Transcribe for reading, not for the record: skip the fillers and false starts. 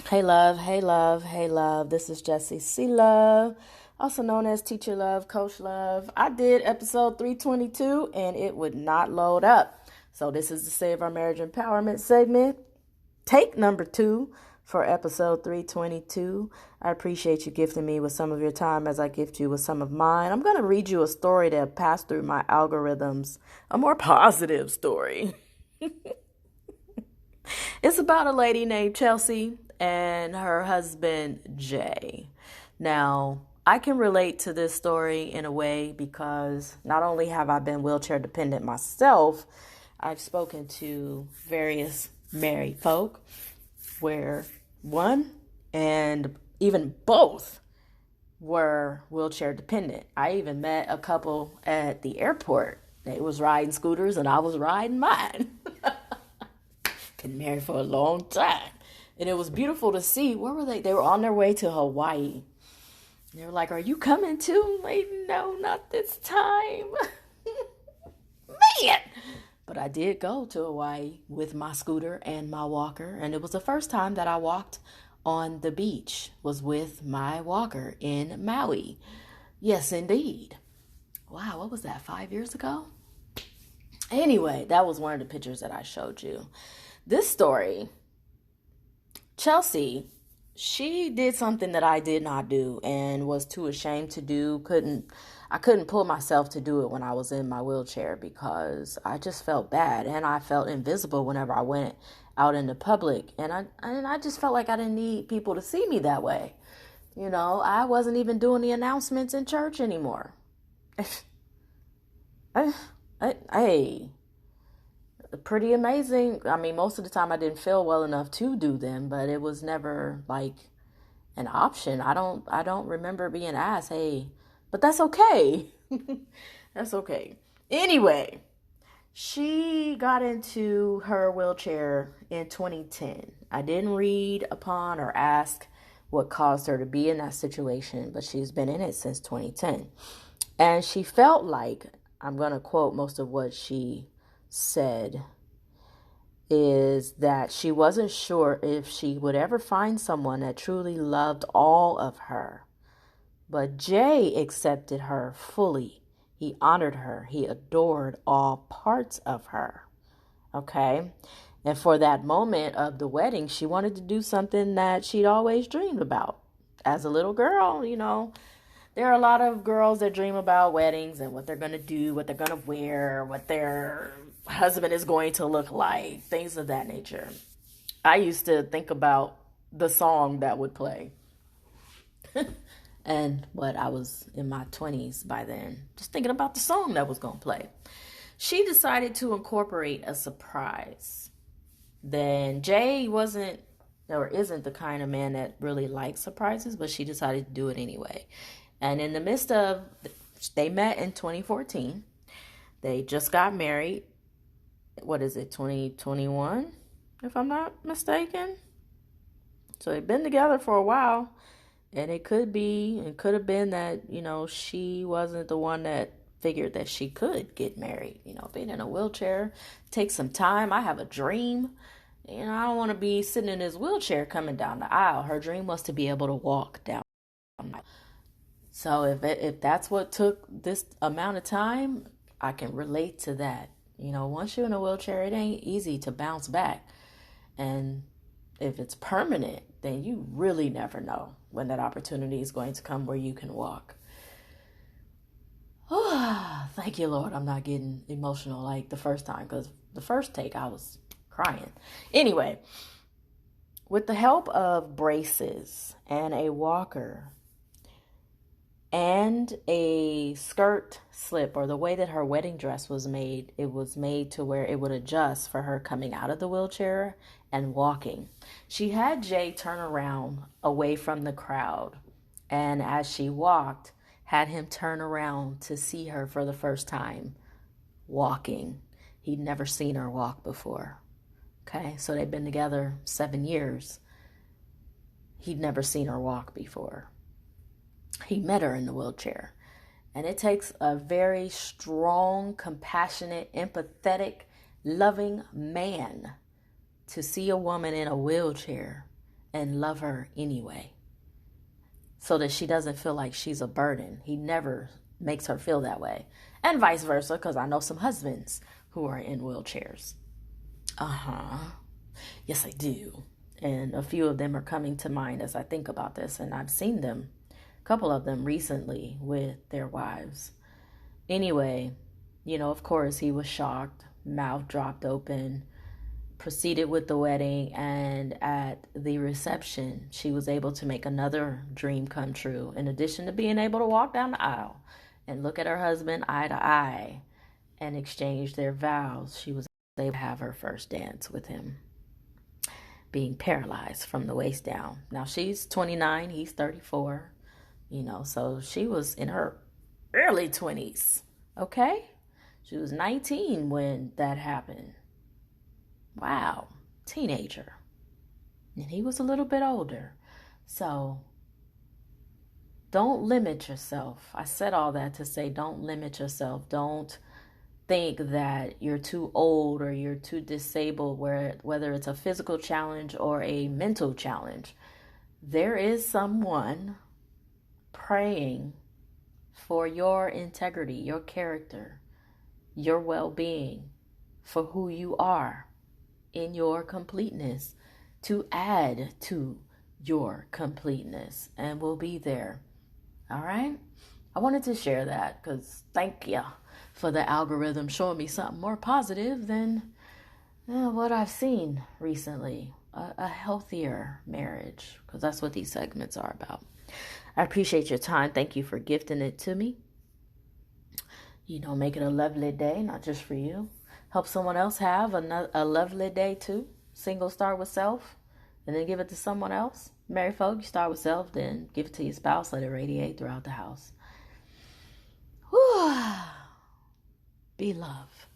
Hey love, hey love, hey love. This is Jessie C Love, also known as Teacher Love, Coach Love. I did episode 322 and it would not load up. So this is the Save Our Marriage Empowerment segment. Take number 2 for episode 322. I appreciate you gifting me with some of your time as I gift you with some of mine. I'm going to read you a story that passed through my algorithms, a more positive story. It's about a lady named Chelsie and her husband Jay. Now, I can relate to this story in a way because not only have I been wheelchair dependent myself, I've spoken to various married folk where one and even both were wheelchair dependent. I even met a couple at the airport. They was riding scooters and I was riding mine. Been married for a long time. And it was beautiful to see. Where were they? They were on their way to Hawaii. They were like, "Are you coming too?" Like, "No, not this time." Man! But I did go to Hawaii with my scooter and my walker. And it was the first time that I walked on the beach, was with my walker in Maui. Yes, indeed. Wow, what was that, 5 years ago? Anyway, that was one of the pictures that I showed you. This story, Chelsie, she did something that I did not do and was too ashamed to do. I couldn't pull myself to do it when I was in my wheelchair because I just felt bad and I felt invisible whenever I went out in the public. And I just felt like I didn't need people to see me that way. You know, I wasn't even doing the announcements in church anymore. Hey, pretty amazing. I mean, most of the time I didn't feel well enough to do them, but it was never like an option. I don't remember being asked, "Hey," but that's okay. That's okay. Anyway, she got into her wheelchair in 2010. I didn't read upon or ask what caused her to be in that situation, but she's been in it since 2010. And she felt like, I'm going to quote most of what she said, is that she wasn't sure if she would ever find someone that truly loved all of her. But Jay accepted her fully. He honored her. He adored all parts of her. Okay? And for that moment of the wedding, she wanted to do something that she'd always dreamed about. As a little girl, there are a lot of girls that dream about weddings and what they're going to do, what they're going to wear, what their husband is going to look like, things of that nature. I used to think about the song that would play. And I was in my 20s by then, just thinking about the song that was going to play. She decided to incorporate a surprise. Then Jay wasn't or isn't the kind of man that really likes surprises, but she decided to do it anyway. And in the midst of, they met in 2014. They just got married. What is it, 2021, if I'm not mistaken? So they've been together for a while. And it could have been that, she wasn't the one that figured that she could get married. Being in a wheelchair takes some time. I have a dream. I don't want to be sitting in this wheelchair coming down the aisle. Her dream was to be able to walk down the aisle. So if that's what took this amount of time, I can relate to that. Once you're in a wheelchair, it ain't easy to bounce back. And if it's permanent, then you really never know when that opportunity is going to come where you can walk. Oh, thank you, Lord. I'm not getting emotional like the first time, because the first take I was crying. Anyway, with the help of braces and a walker and a skirt slip, or the way that her wedding dress was made, it was made to where it would adjust for her coming out of the wheelchair and walking. She had Jay turn around away from the crowd, and as she walked, had him turn around to see her for the first time walking. He'd never seen her walk before. Okay, so they've been together 7 years. He'd never seen her walk before. He met her in the wheelchair. And it takes a very strong, compassionate, empathetic, loving man to see a woman in a wheelchair and love her anyway, so that she doesn't feel like she's a burden. He never makes her feel that way. And vice versa, because I know some husbands who are in wheelchairs. Yes, I do. And a few of them are coming to mind as I think about this. And I've seen them, a couple of them recently, with their wives. Anyway, of course, he was shocked, mouth dropped open, proceeded with the wedding, and at the reception, she was able to make another dream come true. In addition to being able to walk down the aisle and look at her husband eye to eye and exchange their vows, she was able to have her first dance with him, being paralyzed from the waist down. Now, she's 29, he's 34, so she was in her early 20s, okay? She was 19 when that happened. Wow, teenager. And he was a little bit older. So don't limit yourself. I said all that to say don't limit yourself. Don't think that you're too old or you're too disabled, whether it's a physical challenge or a mental challenge. There is someone praying for your integrity, your character, your well-being, for who you are in your completeness, to add to your completeness, and we'll be there. All right? I wanted to share that because thank you for the algorithm showing me something more positive than what I've seen recently. A healthier marriage, because that's what these segments are about. I appreciate your time. Thank you for gifting it to me. Make it a lovely day, not just for you. Help someone else have a lovely day too. Single, start with self, and then give it to someone else. Married folk, you start with self, then give it to your spouse. Let it radiate throughout the house. Whew. Be love.